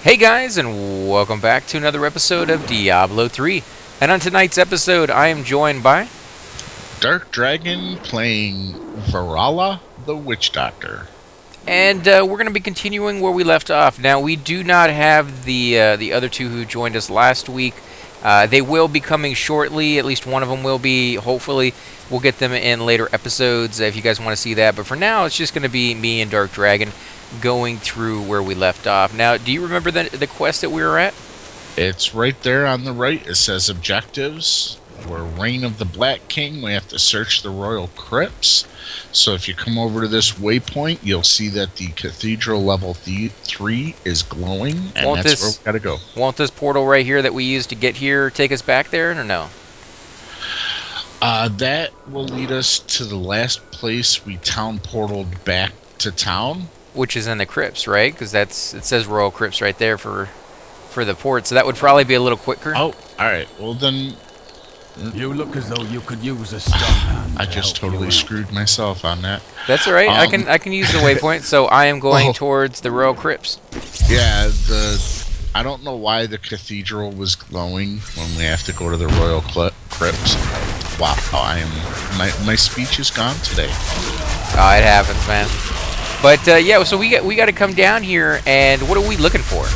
Hey guys, and welcome back to another episode of Diablo 3. And on tonight's episode, I am joined by... Dark Dragon playing Varala the Witch Doctor. And we're going to be continuing where we left off. Now, we do not have the other two who joined us last week. They will be coming shortly. At least one of them will be. Hopefully, we'll get them in later episodes if you guys want to see that. But for now, it's just going to be me and Dark Dragon going through where we left off. Now, do you remember the quest that we were at? It's right there on the right. It says objectives. We're Reign of the Black King. We have to search the royal crypts. So if you come over to this waypoint, you'll see that the cathedral level 3 is glowing, and that's where we gotta go. Won't this portal right here that we used to get here take us back there, or no? That will lead us to the last place we town portaled back to town. Which is in the crypts, right? Because it says royal crypts right there for the port, so that would probably be a little quicker. Oh, alright. Well then... You look as though you could use a strong hand. I just totally screwed myself on that. That's alright. I can use the waypoint, so I am going towards the royal crypts. Yeah, I don't know why the cathedral was glowing when we have to go to the royal crypts. Wow, my speech is gone today. Oh, it happens, man. But yeah, so we got to come down here, and what are we looking for?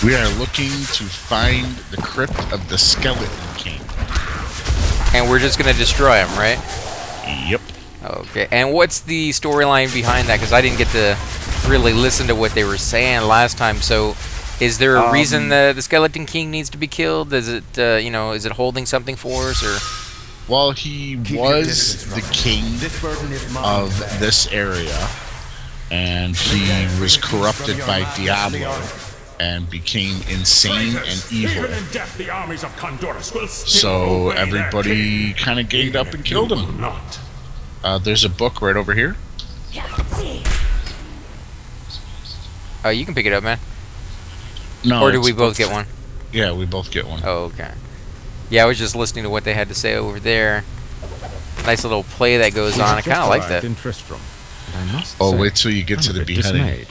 We are looking to find the crypt of the Skeleton King. And we're just gonna destroy him, right? Yep. Okay. And what's the storyline behind that? Because I didn't get to really listen to what they were saying last time. So, is there a reason the Skeleton King needs to be killed? Is it is it holding something for us, or? Well, he was the king of this area, and he was corrupted by Diablo and became insane and evil. So everybody kind of ganged up and killed him. There's a book right over here. Oh, you can pick it up, man. No. Or do we both get one? Yeah, we both get one. Oh, okay. Yeah, I was just listening to what they had to say over there. Nice little play that goes on. I kind of like that. Oh, wait till you get to the beheading. Dismayed.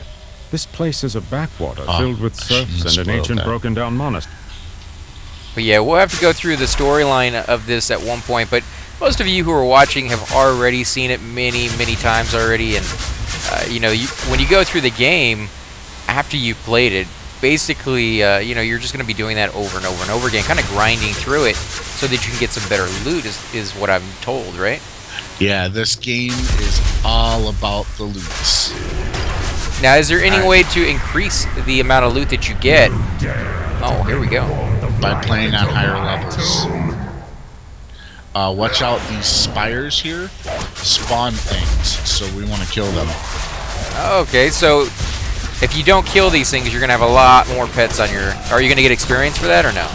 This place is a backwater filled with serfs and an ancient broken-down monastery. But yeah, we'll have to go through the storyline of this at one point. But most of you who are watching have already seen it many, many times already. And when you go through the game after you've played it, basically, you're just going to be doing that over and over and over again, kind of grinding through it so that you can get some better loot. Is what I'm told, right? Yeah, this game is all about the loots. Now, is there any way to increase the amount of loot that you get? Oh, here we go. By playing on higher levels. Watch out, these spires here spawn things, so we want to kill them. Okay, so if you don't kill these things, you're going to have a lot more pets on your... Are you going to get experience for that, or no?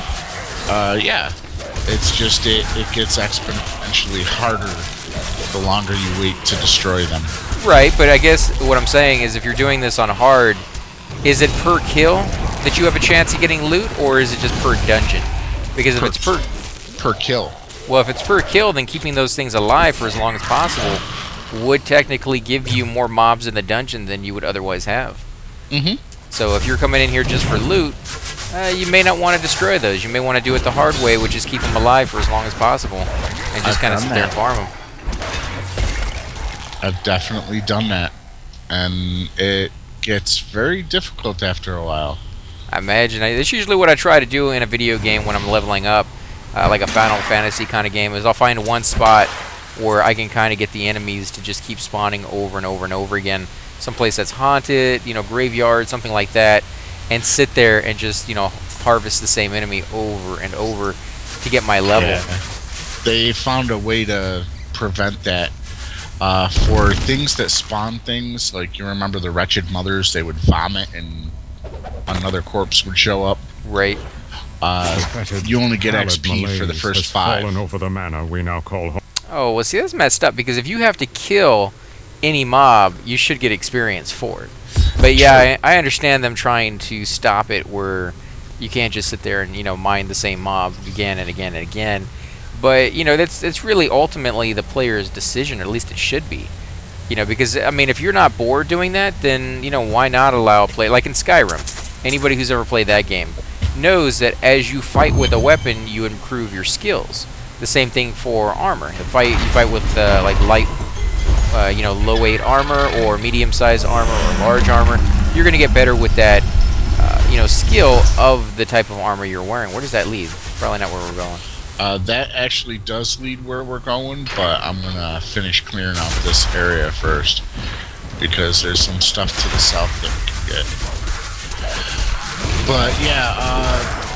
Yeah. It's just, it gets exponentially harder the longer you wait to destroy them. Right, but I guess what I'm saying is if you're doing this on hard, is it per kill that you have a chance of getting loot, or is it just per dungeon? Because if it's per kill. Well, if it's per kill, then keeping those things alive for as long as possible would technically give you more mobs in the dungeon than you would otherwise have. Mm-hmm. So if you're coming in here just for loot, you may not want to destroy those. You may want to do it the hard way, which is keep them alive for as long as possible and just kind of sit there and farm them. I've definitely done that, and it gets very difficult after a while. I imagine. That's usually what I try to do in a video game when I'm leveling up, like a Final Fantasy kind of game, is I'll find one spot where I can kind of get the enemies to just keep spawning over and over and over again. Someplace that's haunted, graveyard, something like that, and sit there and just, harvest the same enemy over and over to get my level. Yeah. They found a way to prevent that. For things that spawn things, like you remember the Wretched Mothers, they would vomit and another corpse would show up. Right. You only get XP for the first 5. Over the manor we now call home. Oh, well, see, that's messed up, because if you have to kill any mob, you should get experience for it. But yeah, I understand them trying to stop it where you can't just sit there and, mine the same mob again and again and again. But, that's really ultimately the player's decision, or at least it should be. Because, I mean, if you're not bored doing that, then, why not allow play? Like in Skyrim, anybody who's ever played that game knows that as you fight with a weapon, you improve your skills. The same thing for armor. You fight with like light, low weight armor or medium sized armor or large armor. You're gonna get better with that, skill of the type of armor you're wearing. Where does that lead? Probably not where we're going. That actually does lead where we're going, but I'm gonna finish clearing out this area first because there's some stuff to the south that we can get. But yeah,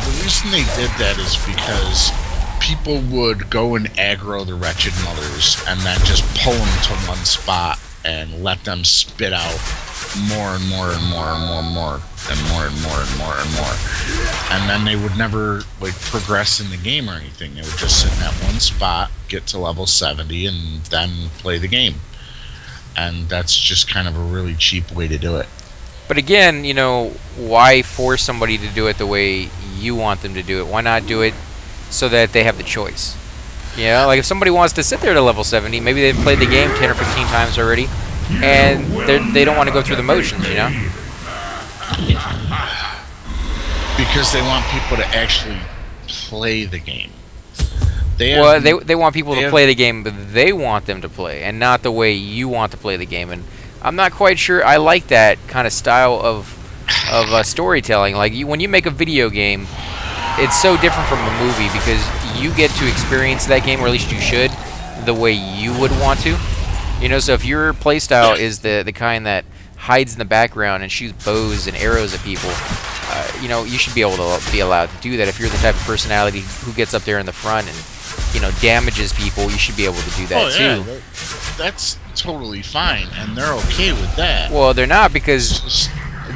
the reason they did that is because people would go and aggro the wretched mothers and then just pull them to one spot and let them spit out more and more and more and more and more and more and more and more and more. And then they would never progress in the game or anything. They would just sit in that one spot, get to level 70, and then play the game. And that's just kind of a really cheap way to do it. But again, why force somebody to do it the way you want them to do it? Why not do it so that they have the choice? Like if somebody wants to sit there to level 70, maybe they've played the game 10 or 15 times already, and they don't want to go through the motions, Because they want people to actually play the game. They want people to play the game that they want them to play, and not the way you want to play the game. And I'm not quite sure I like that kind of style of storytelling. Like when you make a video game, it's so different from a movie because you get to experience that game, or at least you should, the way you would want to. So if your playstyle is the kind that hides in the background and shoots bows and arrows at people, you should be able to be allowed to do that. If you're the type of personality who gets up there in the front and damages people, you should be able to do that too. That's totally fine, and they're okay with that. Well, they're not, because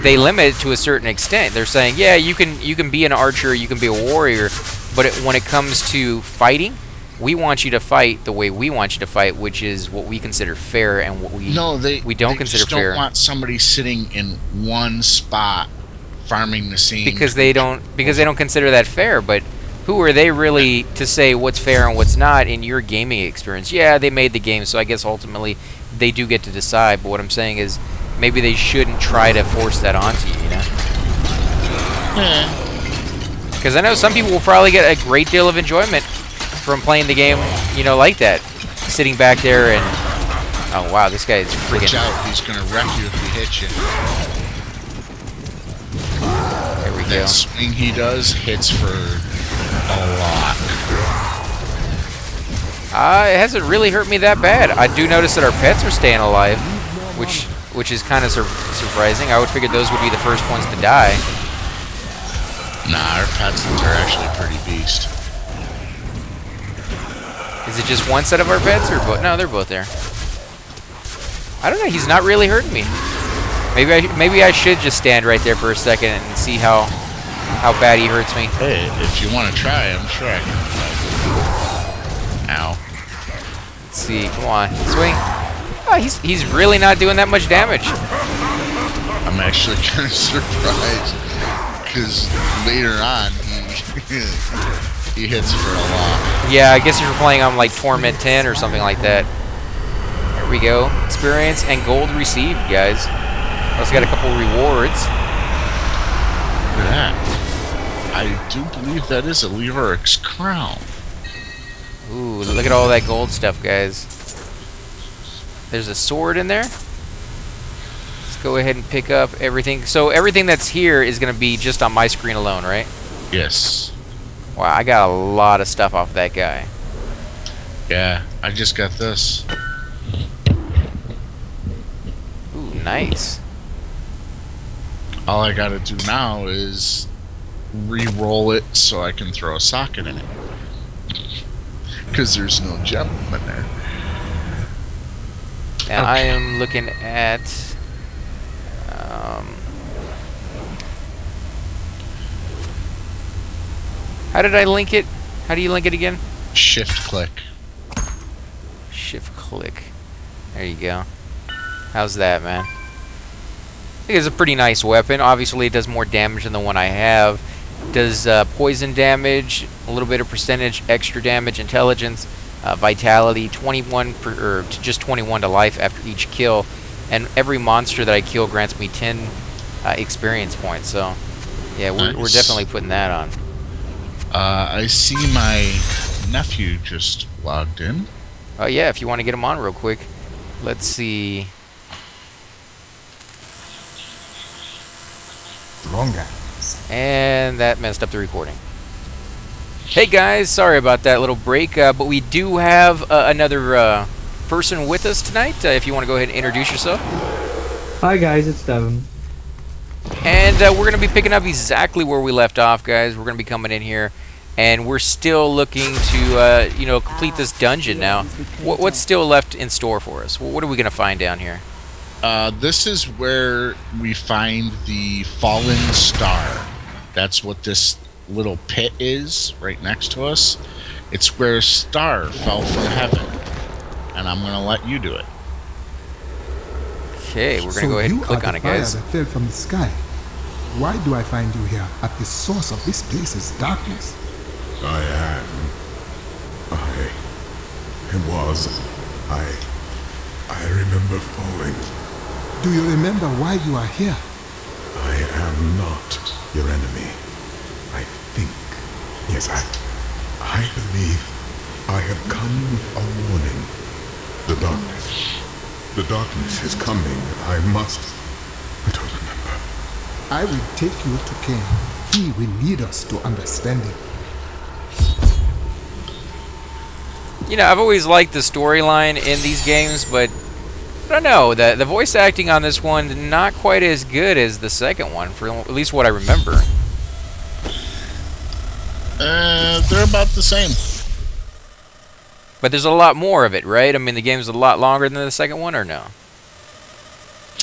they limit it to a certain extent. They're saying, yeah, you can be an archer, you can be a warrior, but when it comes to fighting, we want you to fight the way we want you to fight, which is what we consider fair and what we don't consider fair. They don't want somebody sitting in one spot farming the scene because they don't consider that fair. But who are they really to say what's fair and what's not in your gaming experience? Yeah, they made the game, so I guess ultimately they do get to decide. But what I'm saying is maybe they shouldn't try to force that onto you, Yeah. Because I know some people will probably get a great deal of enjoyment from playing the game, like that. Sitting back there and... Oh, wow, this guy is freaking... Watch out, he's going to wreck you if he hits you. There we go. That swing he does hits for a lot. It hasn't really hurt me that bad. I do notice that our pets are staying alive, which is kind of surprising. I would figure those would be the first ones to die. Nah, our pets are actually pretty beast. Is it just one set of our pets, or both? No, they're both there. I don't know. He's not really hurting me. Maybe I should just stand right there for a second and see how bad he hurts me. Hey, if you want to try, I'm sure I can. Ow. Let's see. Come on, swing. Oh, he's really not doing that much damage. I'm actually kind of surprised because later on he hits for a lot. Yeah, I guess if you're playing on like Torment 10 or something like that. There we go. Experience and gold received, guys. Also got a couple rewards. Look at that. I do believe that is a Leoric's crown. Ooh, look at all that gold stuff, guys. There's a sword in there. Let's go ahead and pick up everything. So everything that's here is going to be just on my screen alone, right? Yes. Wow, I got a lot of stuff off that guy. Yeah, I just got this. Ooh, nice. All I gotta do now is re-roll it so I can throw a socket in it. Because there's no gem in there. And I am looking at... how did I link it? How do you link it again? Shift click. Shift click. There you go. How's that, man? I think it's a pretty nice weapon. Obviously, it does more damage than the one I have. Does poison damage, a little bit of percentage, extra damage, intelligence, vitality, 21 or just 21 to life after each kill, and every monster that I kill grants me 10 experience points. So Yeah, we're Nice. definitely putting that on. I see my nephew just logged in. Oh yeah, if you want to get him on real quick. Let's see. Longer. And that messed up the recording. Hey guys, sorry about that little break, but we do have another person with us tonight. If you want to go ahead and introduce yourself. Hi guys, it's Devin. And we're going to be picking up exactly where we left off, guys. We're going to be coming in here, and we're still looking to, complete this dungeon now. What's still left in store for us? What are we going to find down here? This is where we find the fallen star. That's what this little pit is right next to us. It's where a star fell from heaven, and I'm going to let you do it. Okay, we're going to go ahead and click on it, guys. That fell from the sky. Why do I find you here at the source of this place's darkness? I remember falling. Do you remember why you are here? I am not your enemy. I think. Yes, I believe I have come with a warning. The darkness is coming. I don't remember. I will take you to Cain. He will lead us to understanding. You know, I've always liked the storyline in these games, but I don't know, the voice acting on this one not quite as good as the second one, for at least what I remember. They're about the same. But there's a lot more of it, right? I mean, the game's a lot longer than the second one, or no?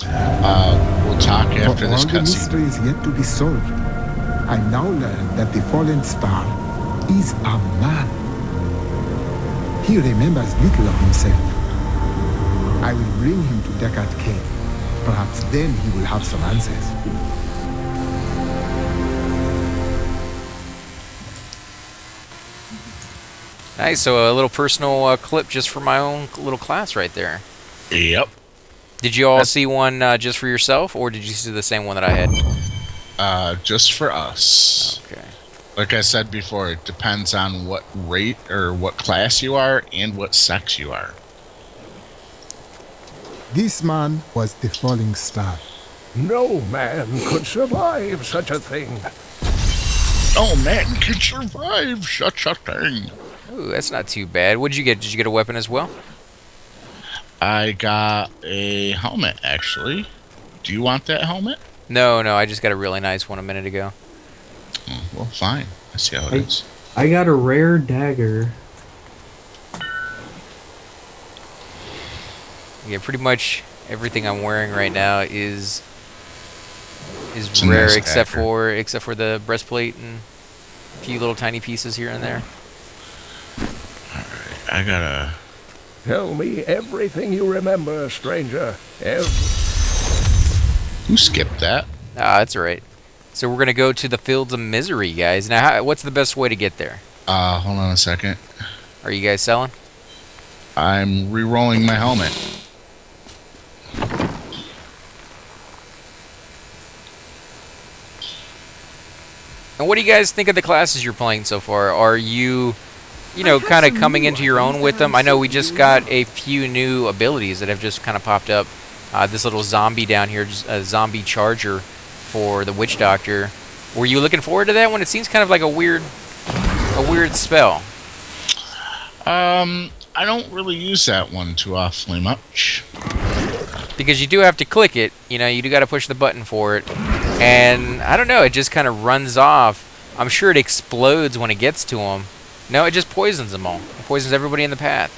We'll talk after But this all the cutscene. mystery is yet to be solved. I now learn that the fallen star is a man. He remembers little of himself. I will bring him to Deckard Cain. Perhaps then he will have some answers. Nice, so a little personal clip just for my own little class right there. Yep. Did you all see one just for yourself, or did you see the same one that I had? Just for us. Okay. Like I said before, it depends on what rate or what class you are and what sex you are. This man was the falling star. No man could survive such a thing. No man can survive such a thing. Ooh, that's not too bad. What'd you get? Did you get a weapon as well? I got a helmet, actually. Do you want that helmet? No, I just got a really nice one a minute ago. Oh, well, fine. I see how it is. I got a rare dagger. Yeah, pretty much everything I'm wearing right now is It's a rare, nice except dagger. for the breastplate and a few little tiny pieces here and there. Alright, I gotta... Tell me everything you remember, stranger. Who skipped that? Ah, that's all right. So we're gonna go to the Fields of Misery, guys. Now, what's the best way to get there? Hold on a second. Are you guys selling? I'm re-rolling my helmet. And what do you guys think of the classes you're playing so far? Are you, kind of coming into your own with them? I know we just got a few new abilities that have just kind of popped up. This little zombie down here, just a zombie charger for the witch doctor. Were you looking forward to that one? It seems kind of like a weird spell. I don't really use that one too awfully much. Because you do have to click it, you do got to push the button for it. And I don't know, it just kind of runs off. I'm sure it explodes when it gets to them. No, it just poisons them all. It poisons everybody in the path.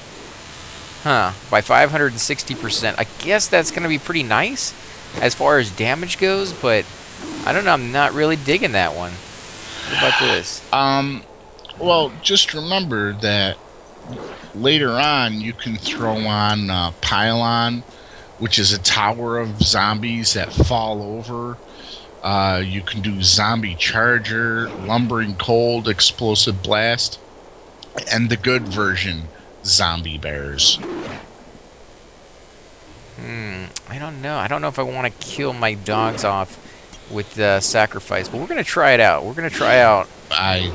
Huh, by 560%. I guess that's going to be pretty nice as far as damage goes, but I don't know, I'm not really digging that one. What about this? Well, just remember that later on you can throw on Pylon, which is a tower of zombies that fall over. You can do Zombie Charger, Lumbering Cold, Explosive Blast, and the good version, Zombie Bears. I don't know. I don't know if I want to kill my dogs off with sacrifice, but we're gonna try it out. We're gonna try out I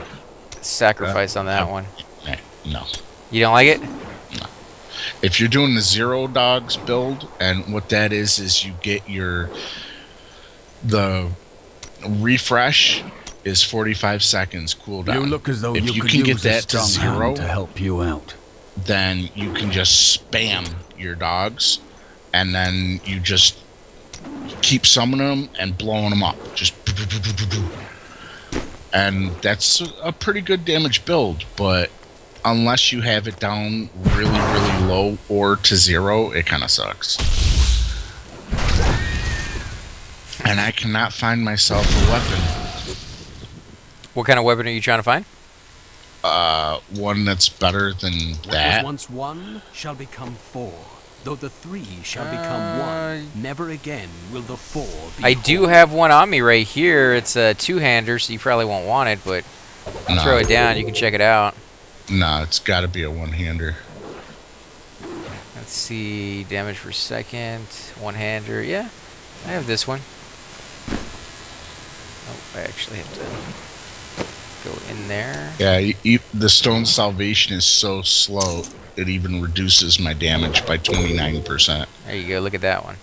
sacrifice on that one. no. You don't like it? If you're doing the 0 dogs build, and what that is you get the refresh is 45 seconds cooldown. You look as though if you could can get use a that to strong 0 hand to help you out. then you can just spam your dogs, and then you just keep summoning them and blowing them up. Just and that's a pretty good damage build, but unless you have it down really, really low or to 0, it kind of sucks. And I cannot find myself a weapon. What kind of weapon are you trying to find? One that's better than What that. was once 1 shall become 4, though the 3 shall become 1. Never again will the 4 be I do whole. have one on me right here. It's a 2-hander, so you probably won't want it, but I'll throw it down. You can check it out. No, it's got to be a one-hander. Let's see, damage per second, 1-hander. Yeah, I have this one. Oh, I actually have to go in there. Yeah, the Stone Salvation is so slow, it even reduces my damage by 29%. There you go, look at that one.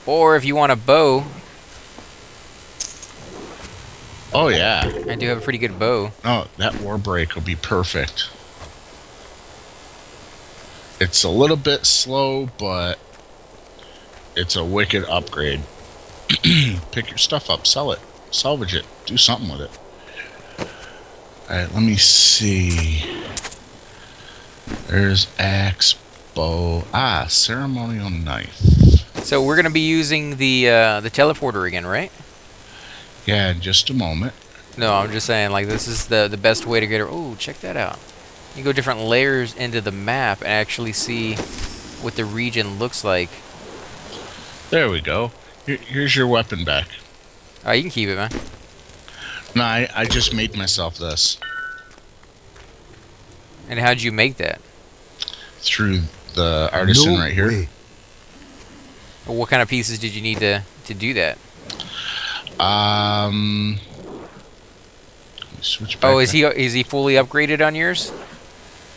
Or if you want a bow, Oh, yeah. I do have a pretty good bow. Oh, that War Break will be perfect. It's a little bit slow, but it's a wicked upgrade. Pick your stuff up, sell it, salvage it, do something with it. Alright, let me see. There's axe, bow. Ceremonial knife. So we're gonna be using the teleporter again, right? Yeah, in just a moment. No, I'm just saying, like, this is the best way to get her. Oh, check that out. You go different layers into the map and actually see what the region looks like. There we go. Here's your weapon back. Oh, you can keep it, man. No, I just made myself this. And how'd you make that? Through the artisan No right here. way. What kind of pieces did you need to do that? Let me switch back. Oh, is he fully upgraded on yours?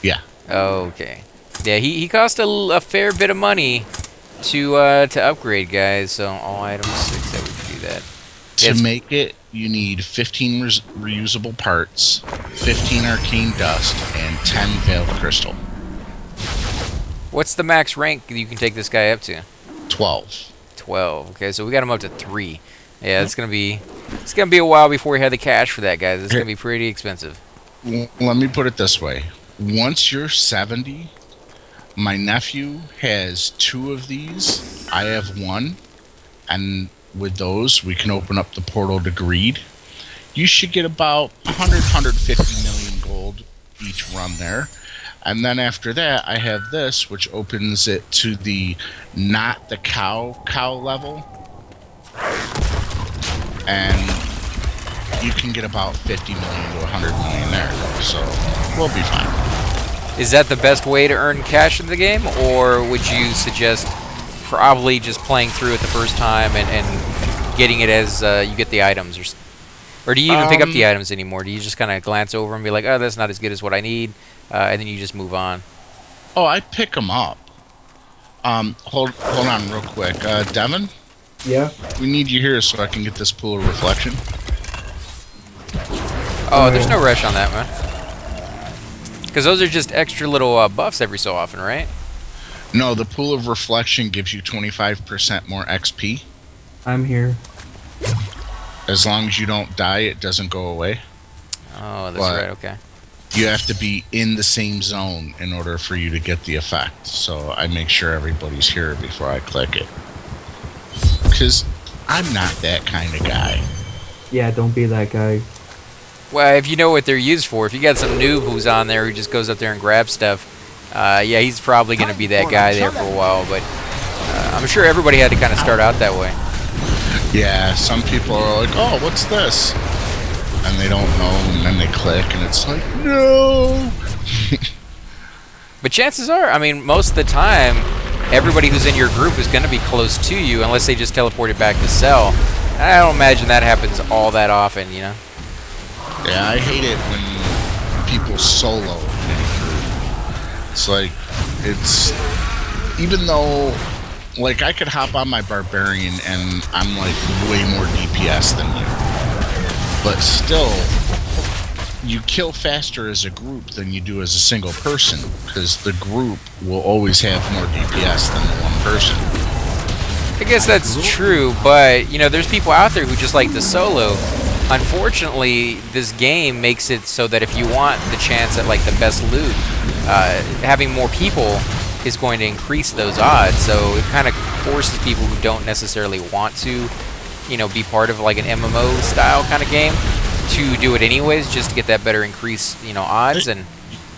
Yeah. Oh, okay. Yeah, he cost a fair bit of money to upgrade, guys. So all items 6 that would do that. To make it, you need 15 reusable parts, 15 arcane dust, and 10 veiled crystal. What's the max rank you can take this guy up to? 12. 12. Okay, so we got him up to 3. Yeah, it's gonna be a while before we have the cash for that, guys. It's gonna be pretty expensive. Let me put it this way. Once you're 70, my nephew has 2 of these. I have 1. And with those, we can open up the portal to Greed. You should get about 150 million gold each run there. And then after that, I have this, which opens it to the not the cow level. And you can get about 50 million to 100 million there. So we'll be fine. Is that the best way to earn cash in the game, or would you suggest probably just playing through it the first time and getting it as you get the items, or do you even pick up the items anymore? Do you just kind of glance over and be like, oh, that's not as good as what I need, and then you just move on? Oh, I pick them up. Hold on real quick. Devin? Yeah. We need you here so I can get this pool of reflection. Oh, there's no rush on that, man. Because those are just extra little buffs every so often, right? No, the pool of reflection gives you 25% more XP. I'm here. As long as you don't die, it doesn't go away. Oh, that's But right, okay. you have to be in the same zone in order for you to get the effect. So I make sure everybody's here before I click it. Because I'm not that kind of guy. Yeah, don't be that guy. Well, if you know what they're used for, if you got some noob who's on there who just goes up there and grabs stuff, yeah, he's probably going to be that guy there for a while, but I'm sure everybody had to kind of start out that way. Yeah, some people are like, oh, what's this? And they don't know, and then they click, and it's like, no! But chances are, I mean, most of the time, everybody who's in your group is going to be close to you, unless they just teleported back to sell. I don't imagine that happens all that often, you know? Yeah, I hate it when people solo in a group. It's like, it's, even though, like, I could hop on my barbarian and I'm like way more DPS than you, but still, you kill faster as a group than you do as a single person, because the group will always have more DPS than the one person. I guess that's true, but, you know, there's people out there who just like the solo. Unfortunately, this game makes it so that if you want the chance at, like, the best loot, having more people is going to increase those odds, so it kind of forces people who don't necessarily want to, you know, be part of, like, an MMO style kind of game to do it anyways, just to get that better increase, you know, odds. And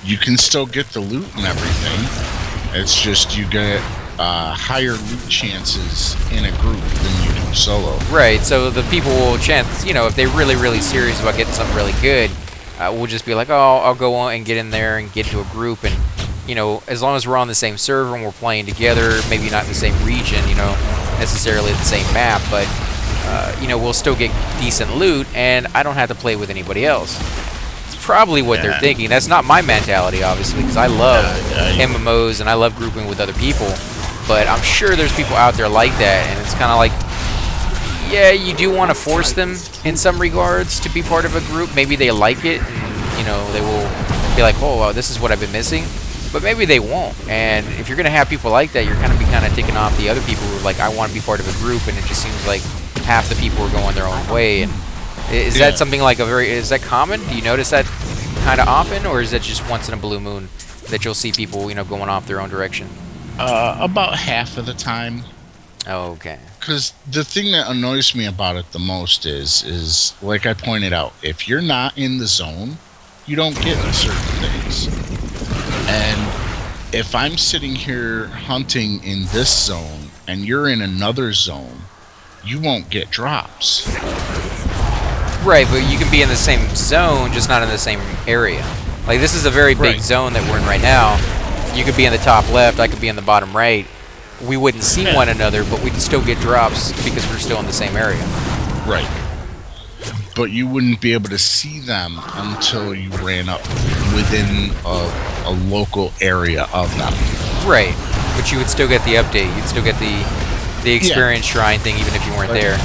you can still get the loot and everything. It's just you get higher loot chances in a group than you do solo. Right, so the people will chance, you know, if they're really, really serious about getting something really good, we'll just be like, oh, I'll go on and get in there and get into a group, and, you know, as long as we're on the same server and we're playing together, maybe not in the same region, you know, necessarily the same map, but you know, we'll still get decent loot, and I don't have to play with anybody else. It's probably what they're thinking. That's not my mentality, obviously, because I love MMOs and I love grouping with other people. But I'm sure there's people out there like that, and it's kind of like, yeah, you do want to force them in some regards to be part of a group. Maybe they like it, and, you know, they will be like, oh, well, this is what I've been missing. But maybe they won't. And if you're going to have people like that, you're going to be kind of taking off the other people who are like, I want to be part of a group, and it just seems like half the people are going their own way. And is that something like is that common? Do you notice that kind of often, or is that just once in a blue moon that you'll see people, you know, going off their own direction? About half of the time. Oh, okay. Because the thing that annoys me about it the most is like I pointed out, if you're not in the zone, you don't get certain things. And if I'm sitting here hunting in this zone and you're in another zone, you won't get drops. Right, but you can be in the same zone, just not in the same area. Like, this is a very big zone that we're in right now. You could be in the top left, I could be in the bottom right. We wouldn't see one another, but we'd still get drops because we're still in the same area. Right. But you wouldn't be able to see them until you ran up within a local area of them. Right, but you would still get the update. You'd still get the experience shrine thing even if you weren't there.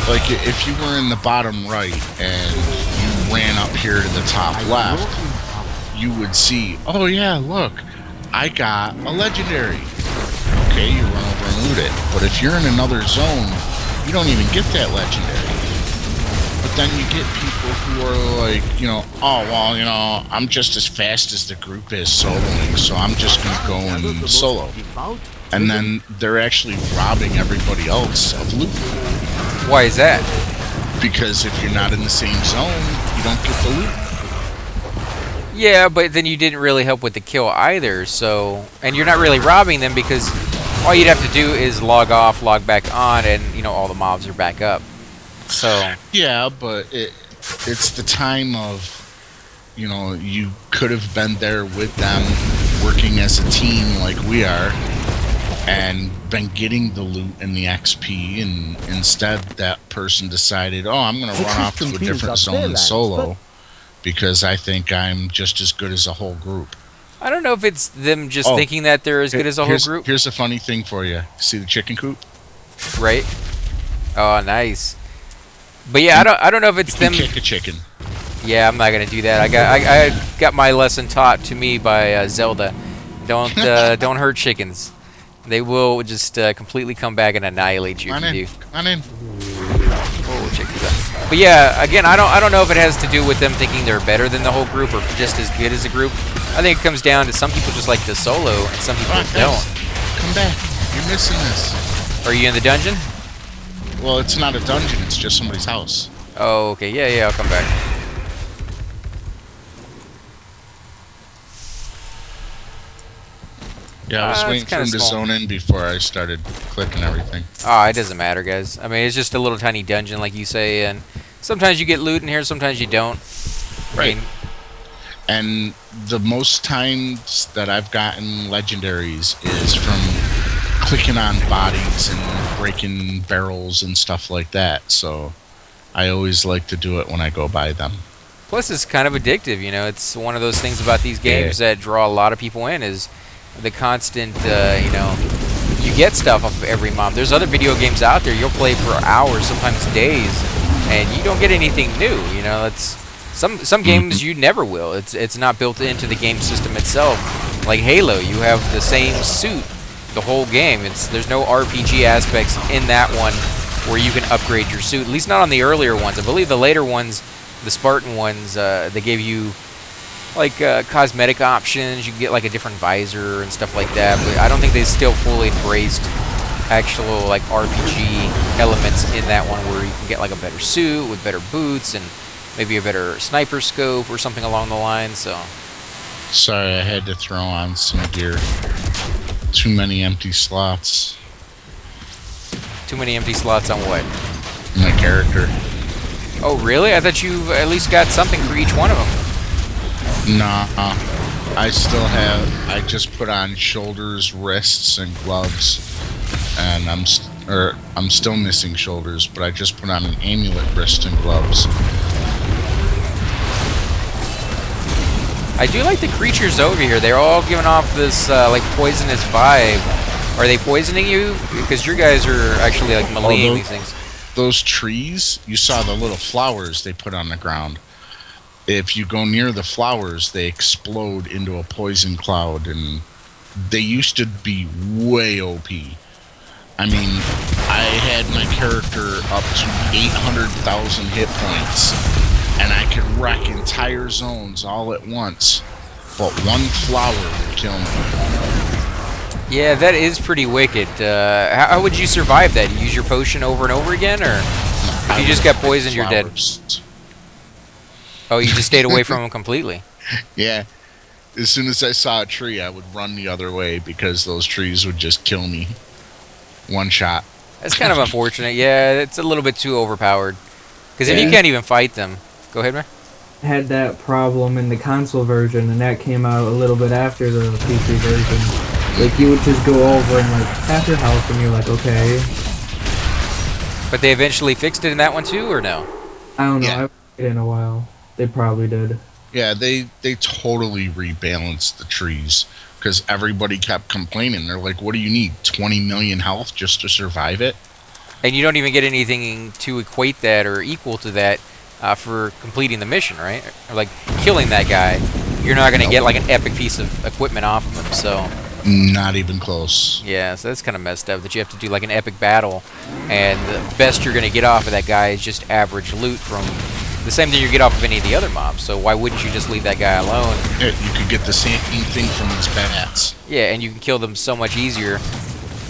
Like, if you were in the bottom right and you ran up here to the top left, you would see, oh yeah, look, I got a legendary. Okay, you run over and loot it. But if you're in another zone, you don't even get that legendary. But then you get people who are like, you know, oh, well, you know, I'm just as fast as the group is soloing, so I'm just going to go and solo. And then they're actually robbing everybody else of loot. Why is that? Because if you're not in the same zone, you don't get the loot. Yeah, but then you didn't really help with the kill either, so... And you're not really robbing them because all you'd have to do is log off, log back on, and, you know, all the mobs are back up. So... Yeah, but it's the time of, you know, you could have been there with them, working as a team like we are, and been getting the loot and the XP, and instead that person decided, oh, I'm going to run off to a different zone solo because I think I'm just as good as a whole group. I don't know if it's them just thinking that they're as good as a whole group. Here's a funny thing for you. See the chicken coop? Right. Oh, nice. But yeah, I don't know if it's them. Kick a chicken. Yeah, I'm not gonna do that. I got my lesson taught to me by Zelda. Don't hurt chickens. They will just completely come back and annihilate you if you do. Come on in. Oh, check this out. But yeah, again, I don't know if it has to do with them thinking they're better than the whole group or just as good as a group. I think it comes down to some people just like the solo and some people don't. Come back. You're missing this. Are you in the dungeon? Well, it's not a dungeon. It's just somebody's house. Oh, okay. Yeah, I'll come back. Yeah, I was waiting for him to zone in before I started clicking everything. Ah, it doesn't matter, guys. I mean, it's just a little tiny dungeon, like you say, and sometimes you get loot in here, sometimes you don't. Right. And the most times that I've gotten legendaries is from clicking on bodies and breaking barrels and stuff like that. So I always like to do it when I go by them. Plus, it's kind of addictive. You know, it's one of those things about these games that draw a lot of people in is the constant. You know, you get stuff off of every mob. There's other video games out there you'll play for hours, sometimes days, and you don't get anything new. You know, it's some games you never will. It's not built into the game system itself. Like Halo, you have the same suit the whole game. There's no RPG aspects in that one where you can upgrade your suit. At least not on the earlier ones. I believe the later ones, the Spartan ones, they gave you like cosmetic options. You can get like a different visor and stuff like that. But I don't think they still fully embraced actual like RPG elements in that one where you can get like a better suit with better boots and maybe a better sniper scope or something along the lines. So sorry, I had to throw on some gear. Too many empty slots. Too many empty slots on what? My character. Oh really? I thought you at least got something for each one of them. Nah, I still have. I just put on shoulders, wrists, and gloves, and I'm still missing shoulders, but I just put on an amulet, wrist, and gloves. I do like the creatures over here. They're all giving off this like poisonous vibe. Are they poisoning you? Because your guys are actually like meleeing these things. Those trees, you saw the little flowers they put on the ground. If you go near the flowers, they explode into a poison cloud, and they used to be way OP. I mean, I had my character up to 800,000 hit points, and I could wreck entire zones all at once, but one flower would kill me. Yeah, that is pretty wicked. How would you survive that? You use your potion over and over again, or if you just got poisoned, you're dead? Oh, you just stayed away from them completely? Yeah. As soon as I saw a tree, I would run the other way because those trees would just kill me. One shot. That's kind of unfortunate. Yeah, it's a little bit too overpowered. Because if you can't even fight them... Go ahead, man. Had that problem in the console version, and that came out a little bit after the PC version. Like, you would just go over and, like, half your health, and you're like, okay. But they eventually fixed it in that one, too, or no? I don't know. Yeah. I haven't played it in a while. They probably did. Yeah, they totally rebalanced the trees because everybody kept complaining. They're like, what do you need, 20 million health just to survive it? And you don't even get anything to equate that or equal to that for completing the mission, right? Or like killing that guy. You're not going to get like an epic piece of equipment off of him, so... Not even close. Yeah, so that's kind of messed up that you have to do like an epic battle, and the best you're going to get off of that guy is just average loot from the same thing you get off of any of the other mobs. So why wouldn't you just leave that guy alone? Yeah, you could get the same thing from his bats. Yeah, and you can kill them so much easier.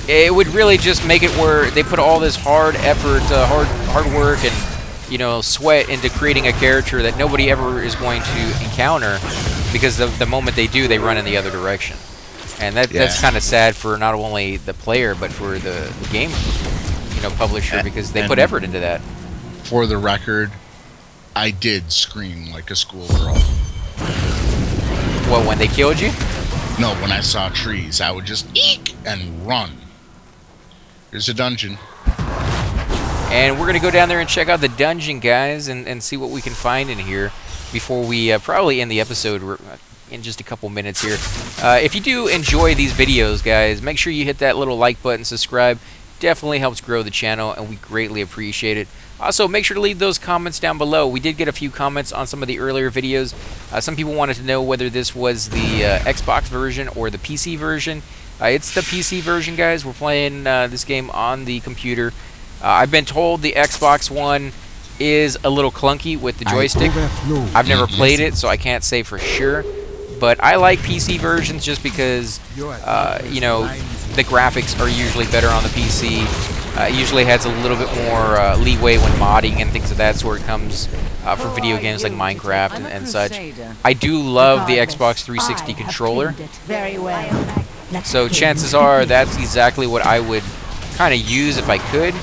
It would really just make it where they put all this hard effort, hard work, and sweat into creating a character that nobody ever is going to encounter, because the moment they do, they run in the other direction. And that's kind of sad for not only the player, but for the game, publisher, because they put effort into that. For the record, I did scream like a schoolgirl. What, when they killed you? No, when I saw trees, I would just eek and run. Here's a dungeon. And we're going to go down there and check out the dungeon, guys, and see what we can find in here before we probably end the episode in just a couple minutes here. If you do enjoy these videos, guys, make sure you hit that little like button, subscribe. Definitely helps grow the channel, and we greatly appreciate it. Also, make sure to leave those comments down below. We did get a few comments on some of the earlier videos. Some people wanted to know whether this was the Xbox version or the PC version. It's the PC version, guys. We're playing this game on the computer. I've been told the Xbox One is a little clunky with the joystick. I've never played it, so I can't say for sure. But I like PC versions just because, the graphics are usually better on the PC. It usually has a little bit more leeway when modding and things of that sort comes for video games like Minecraft and such. I do love the Xbox 360 controller. Very well. So chances are that's exactly what I would kind of use if I could.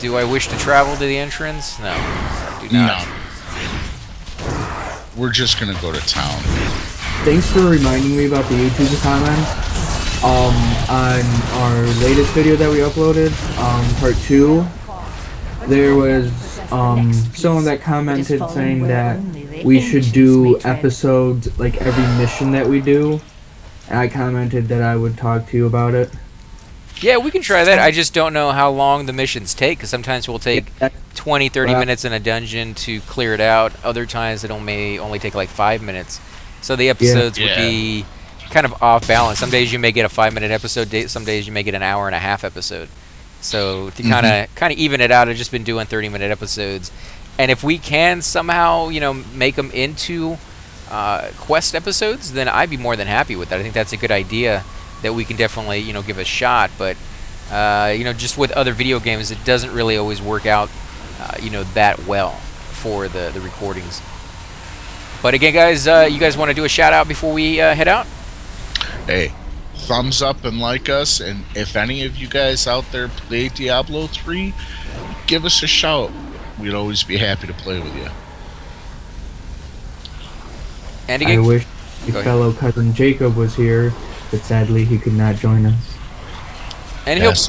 Do I wish to travel to the entrance? No, I do not. No. We're just going to go to town. Thanks for reminding me about the YouTube comments. On our latest video that we uploaded, part 2, there was someone that commented saying that we should do episodes like every mission that we do. And I commented that I would talk to you about it. Yeah, we can try that. I just don't know how long the missions take, because sometimes we'll take 20, 30 minutes in a dungeon to clear it out. Other times it may only take like 5 minutes. So the episodes would be kind of off balance. Some days you may get a 5-minute episode, some days you may get an hour and a half episode. So to kind of even it out, I've just been doing 30-minute episodes. And if we can somehow, make them into quest episodes, then I'd be more than happy with that. I think that's a good idea that we can definitely, give a shot. But, just with other video games, it doesn't really always work out, that well for the recordings. But again, guys, you guys want to do a shout out before we head out? Hey, thumbs up and like us, and if any of you guys out there play Diablo 3, give us a shout. We'd always be happy to play with you. And I wish your fellow cousin Jacob was here, but sadly he could not join us. And Yes.